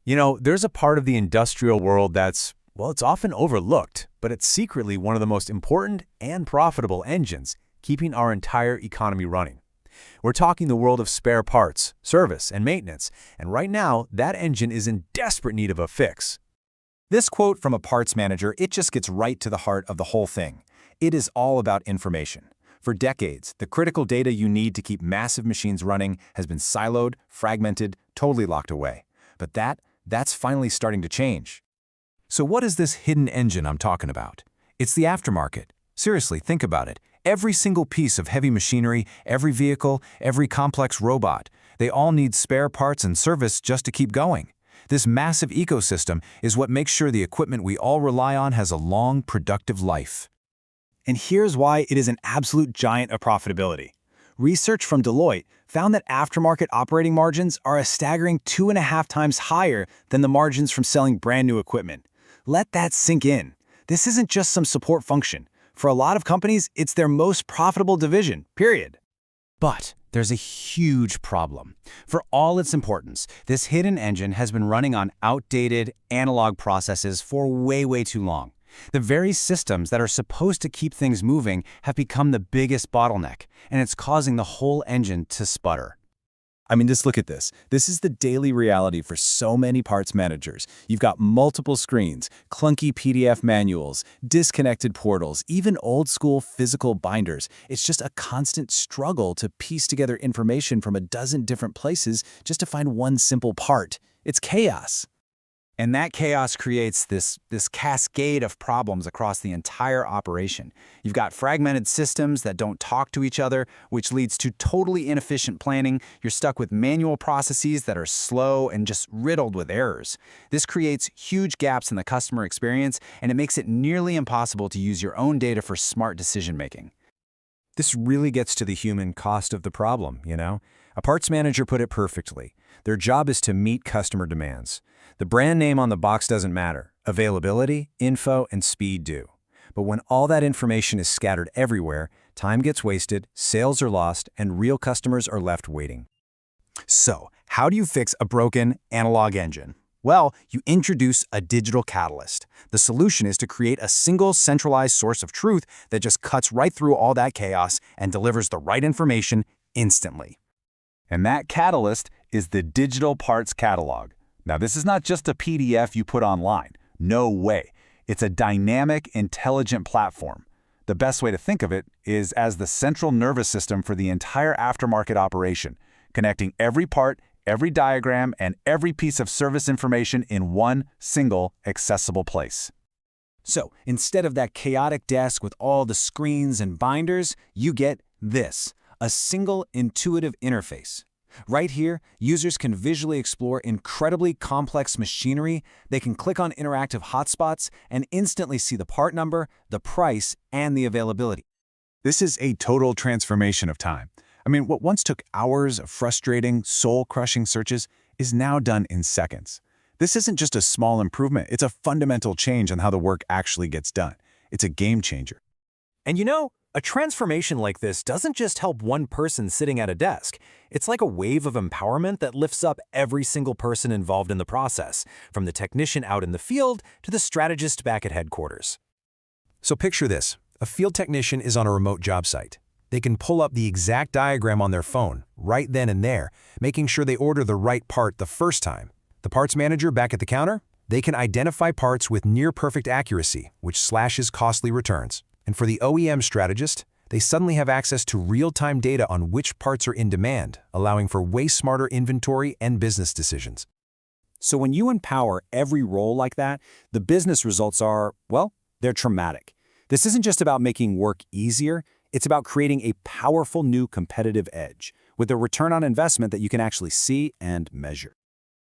There's a part of the industrial world that's, well, it's often overlooked, but it's secretly one of the most important and profitable engines keeping our entire economy running. We're talking the world of spare parts, service, and maintenance, and right now, that engine is in desperate need of a fix. This quote from a parts manager, it just gets right to the heart of the whole thing. It is all about information. For decades, the critical data you need to keep massive machines running has been siloed, fragmented, totally locked away. But that's finally starting to change. So what is this hidden engine I'm talking about? It's the aftermarket. Seriously, think about it. Every single piece of heavy machinery, every vehicle, every complex robot, they all need spare parts and service just to keep going. This massive ecosystem is what makes sure the equipment we all rely on has a long, productive life. And here's why it is an absolute giant of profitability. Research from Deloitte found that aftermarket operating margins are a staggering 2.5 times higher than the margins from selling brand new equipment. Let that sink in. This isn't just some support function. For a lot of companies, it's their most profitable division, period. But there's a huge problem. For all its importance, this hidden engine has been running on outdated, analog processes for way too long. The very systems that are supposed to keep things moving have become the biggest bottleneck, and it's causing the whole engine to sputter. I mean, just look at this. This is the daily reality for so many parts managers. You've got multiple screens, clunky PDF manuals, disconnected portals, even old-school physical binders. It's just a constant struggle to piece together information from a dozen different places just to find one simple part. It's chaos. And that chaos creates this cascade of problems across the entire operation. You've got fragmented systems that don't talk to each other, which leads to totally inefficient planning. You're stuck with manual processes that are slow and just riddled with errors. This creates huge gaps in the customer experience, and it makes it nearly impossible to use your own data for smart decision-making. This really gets to the human cost of the problem, A parts manager put it perfectly. Their job is to meet customer demands. The brand name on the box doesn't matter. Availability, info, and speed do. But when all that information is scattered everywhere, time gets wasted, sales are lost, and real customers are left waiting. So, how do you fix a broken analog engine? Well, you introduce a digital catalyst. The solution is to create a single centralized source of truth that just cuts right through all that chaos and delivers the right information instantly. And that catalyst is the Digital Parts Catalog. Now, this is not just a PDF you put online. No way. It's a dynamic, intelligent platform. The best way to think of it is as the central nervous system for the entire aftermarket operation, connecting every part, every diagram, and every piece of service information in one single accessible place. So, instead of that chaotic desk with all the screens and binders, you get this, a single intuitive interface. Right here, users can visually explore incredibly complex machinery, they can click on interactive hotspots, and instantly see the part number, the price, and the availability. This is a total transformation of time. I mean, what once took hours of frustrating, soul-crushing searches is now done in seconds. This isn't just a small improvement, it's a fundamental change on how the work actually gets done. It's a game changer. And a transformation like this doesn't just help one person sitting at a desk. It's like a wave of empowerment that lifts up every single person involved in the process, from the technician out in the field to the strategist back at headquarters. So picture this. A field technician is on a remote job site. They can pull up the exact diagram on their phone, right then and there, making sure they order the right part the first time. The parts manager back at the counter, they can identify parts with near-perfect accuracy, which slashes costly returns. And for the OEM strategist, they suddenly have access to real-time data on which parts are in demand, allowing for way smarter inventory and business decisions. So when you empower every role like that, the business results are, well, they're dramatic. This isn't just about making work easier, it's about creating a powerful new competitive edge, with a return on investment that you can actually see and measure.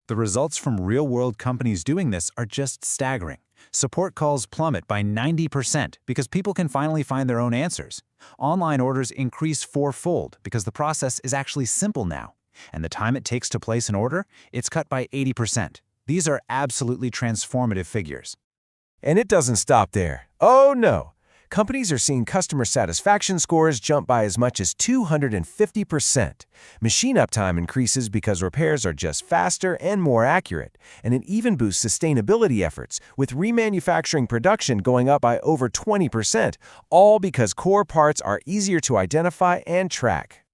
The results from real-world companies doing this are just staggering. Support calls plummet by 90% because people can finally find their own answers. Online orders increase fourfold because the process is actually simple now. And the time it takes to place an order, it's cut by 80%. These are absolutely transformative figures. And it doesn't stop there. Oh no! Companies are seeing customer satisfaction scores jump by as much as 250%. Machine uptime increases because repairs are just faster and more accurate, and it even boosts sustainability efforts, with remanufacturing production going up by over 20%, all because core parts are easier to identify and track.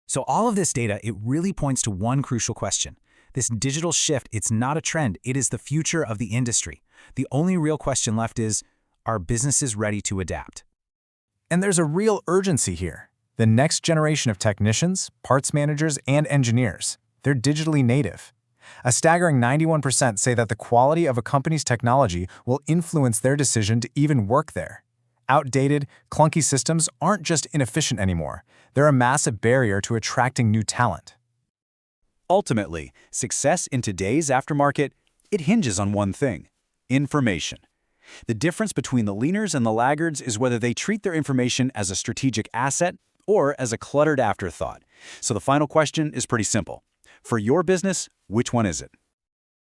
So all of this data, it really points to one crucial question. This digital shift, it's not a trend, it is the future of the industry. The only real question left is, are businesses ready to adapt? And there's a real urgency here. The next generation of technicians, parts managers, and engineers, they're digitally native. A staggering 91% say that the quality of a company's technology will influence their decision to even work there. Outdated, clunky systems aren't just inefficient anymore. They're a massive barrier to attracting new talent. Ultimately, success in today's aftermarket, it hinges on one thing: information. The difference between the leaners and the laggards is whether they treat their information as a strategic asset or as a cluttered afterthought. So the final question is pretty simple. For your business, which one is it?